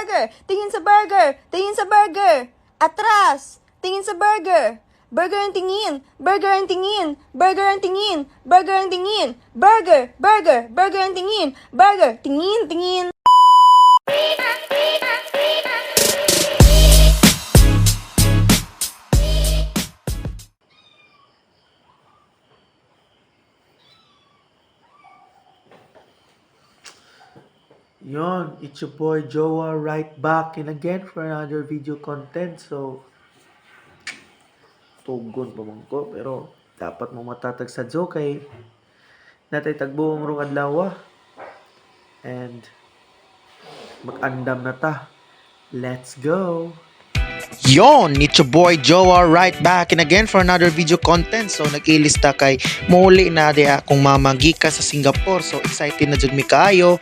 burger. Tingin sa burger. Tingin sa burger. Atras. Tingin sa burger. Burger ang tingin. Burger ang tingin. Burger ang tingin. Burger ang tingin. Burger. Burger. Burger ang tingin. Burger. Tingin. Tingin. Yon, it's your boy Joa right back and again for another video content. So, tugon pa man ko pero dapat mo matatag sa joke kay natay tagbuong rong adlaw and mag-andam na ta. Let's go! Yon, it's your boy Joa right back and again for another video content. So nag-ilista kay muli na di akong mamagika sa Singapore. So excited na jud mi kaayo.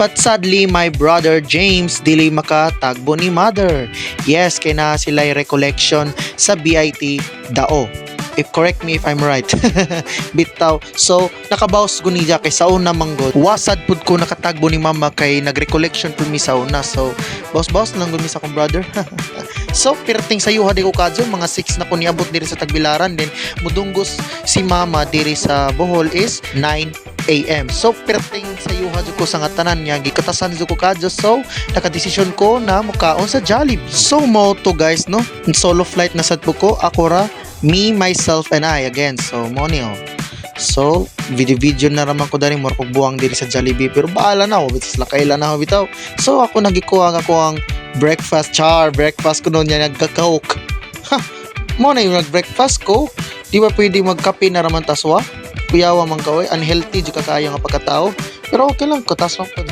But sadly my brother James dili makatagbo ni mother. Yes, kay na sila recollection sa BIT Dao. If correct me if I'm right. Bitaw. So nakabawas ko niya kay sa una manggod. Wasad pud ko nakatagbo ni mama kay nagrecollection pud mi sa una. So bawas lang gud mi sa akong brother. So, perting sa yuha di ko kadyo, mga 6 na ko niabot diri sa Tagbilaran. Then, mudunggos si mama diri sa Bohol is 9 AM. So, perting sa yuha di ko sa ngatanan niya, gikatasan di ko kadyo. So, nakadesisyon ko na mukaon sa Jollibee. So, mo to guys, no? Solo flight na sad po ko, ako ra, me, myself, and I again. So, mo niyo. So, video na raman ko dari mo kog buang diri sa Jollibee pero baala na ako bitis lakay lang na ako bitaw. So ako nagikuha ako ang breakfast ko noon niya nagka-coke. Ha, mo na yung nag-breakfast ko. Di ba pwede magkape na raman taswa? Kuyawa man ka unhealthy jud ka kaya nga pagkatao. Pero okay lang ko taswa ko.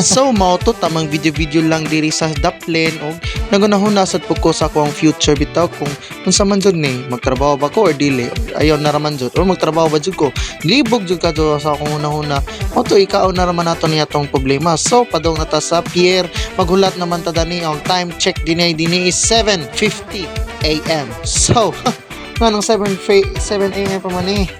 So mao to tamang video lang diri sa Daplin og nagunahunasad po ko sa akong future bitaw kung unsa man jud ni magtrabaho ba ko or dili ayaw na raman jud or magtrabaho ba jud ko libog jud ka sa akong unahuna mo to ikaw na raman nato niya tong problema. So padong nata sa Pierre maghulat naman ta dani ang time check dinay is 7:50 AM. So nganong 7 AM pa man eh.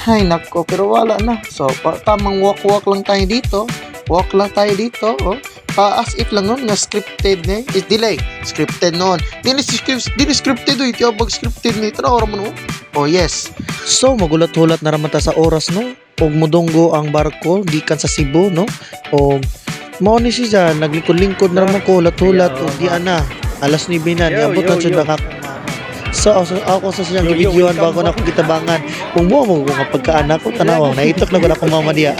Hay nako pero wala na. So tamang walk lang tayo dito. Walk lang tayo dito, oh. As if lang nun, na scripted na is delay. Scripted noon. Dili scripted, oh. Ito yung scripted ni ito na oras mo, no? Oh, yes. So, magulat-hulat na naman ta sa oras, no? O mudunggo ang barko, gikan sa Cebu, no? O, mao ni siya, naglikod-lingkod na naman ko, hulat-hulat, o di ana. Alas 9 na, niabot na siya nakakong So, ako sa siyang videoan ba ako na akong kitabangan. Kung mo nga pagkaanak ko, tanaw, naitok na ko na akong mama diya.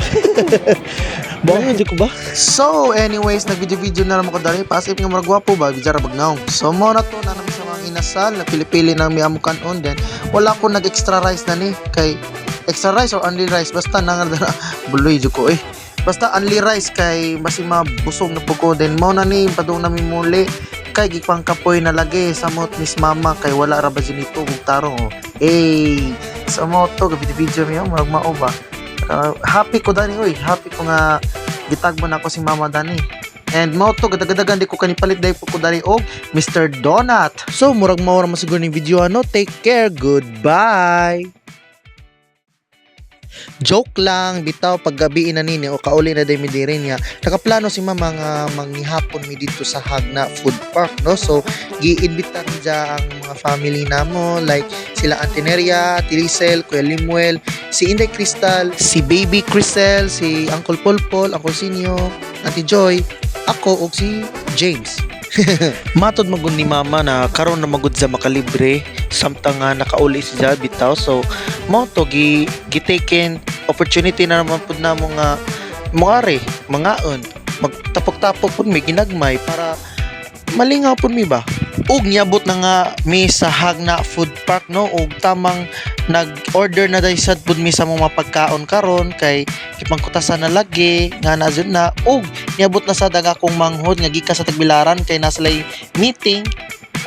Buang hindi ko ba? So, anyways, nag-video na naman ko dali. Pasip nga maragwapo ba? Bidyara bagnaw. So, mo na to na naman sa mga inasal. Na pili-pili na may amukan on. Then, wala ko nag-extra rice na ni. Kay, extra rice or only rice. Basta nangar buloy dyo ko eh. Basta only rice kay basi mabusog na po ko. Then, mo na ni, padong namin muli. Kay gipang kapoy na lagi sa mot Miss Mama kay wala ra ba nito tarong oh. Sa moto video mi murag mao ba. Happy ko dani oy, happy ko nga gitagbo na ako si Mama dani. And moto gadagadagan di ko kanipalit dai po ko dali og Mr. Donut. So murag mao ra masiguro ni video ano. Take care, goodbye. Joke lang bitaw paggabi na nini o kauli na day mi diri niya. Nakaplano si mama nga manghihapon mi dito sa Hagna Food Park, no? So giimbita niya ang mga family namo like sila Auntie Neria, Ate Lizel, Kuya Limuel, si Inday Crystal, si Baby Crisel, si Uncle Polpol, Uncle Sinyo, Auntie Joy, ako ug si James. Matod magud ni mama na karon na magud sa makalibre samtang nga nakauli siya bitaw. So mo to gitaken opportunity na naman pud namo nga moare mangaon magtapok-tapok pud may ginagmay para malingaw pud mi ba. Ug niabot na nga mi sa Hagna Food Park, no? Ug tamang nag-order na dai sad pud mi sa mga pagkaon karon kay ipangkutasan na lagi nga na jud na. Ug niabot na sa daga kong manghod nga gikan sa Tagbilaran kay nasa lay meeting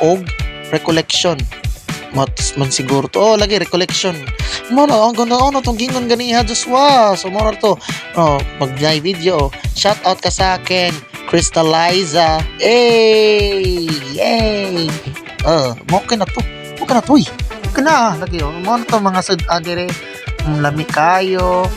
ug recollection. Man siguro to. Oh, lagi recollection. Mo na ang ganda ono tong gingon ganiha Joshua. So mo to. Oh, mag-live video. Shout out ka sa akin. Crystalliza. Hey! Yay! Okay na to. Okay na to. Okay na. Lagi oh. Mo na to mga sad adire. Lami kayo.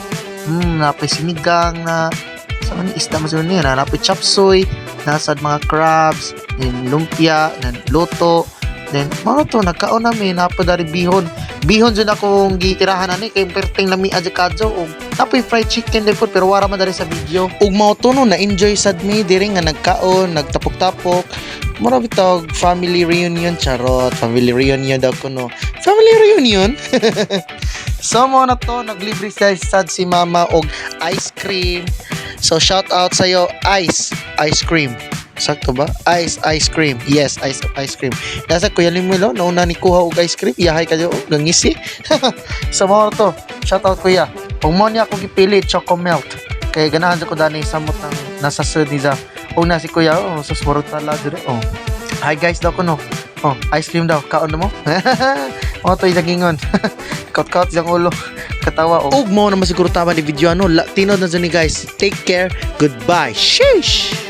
Napay sinigang na sa man isda mo niya. Napay chop suey. nasad mga crabs, then lumpia, then luto, then mga to nagkaon namin napadari bihon dyan akong gitirahan ani kay perting lami adya kadyo og napoy fried chicken din po pero wara man dari sa video ug mao to no na enjoy sad mi diri nga nagkaon nagtapok-tapok mura bitog family reunion charot family reunion daw ko no family reunion so mo na to naglibre sad si mama og ice cream so shout out sa'yo ice cream sakto ba? Ice cream. Yes, ice cream. Nasa Kuya Limulo, nauna ni kuha og ice cream. Iyahay kayo, gangisi. Sa mga to, shout out kuya. Kung mo niya ako gipili, choco melt. Kaya ganahan ko dani samot ng nasa sud niya. Kung na si kuya, sa smurot tala dire. Hi guys daw ko no. Ice cream daw. Kaon mo? Mga to ilagingon. Kaut-kaut yung ulo. Katawa. Ug mo na masiguro tama ni video ano. Tinod na dyan ni guys. Take care. Goodbye. Sheesh!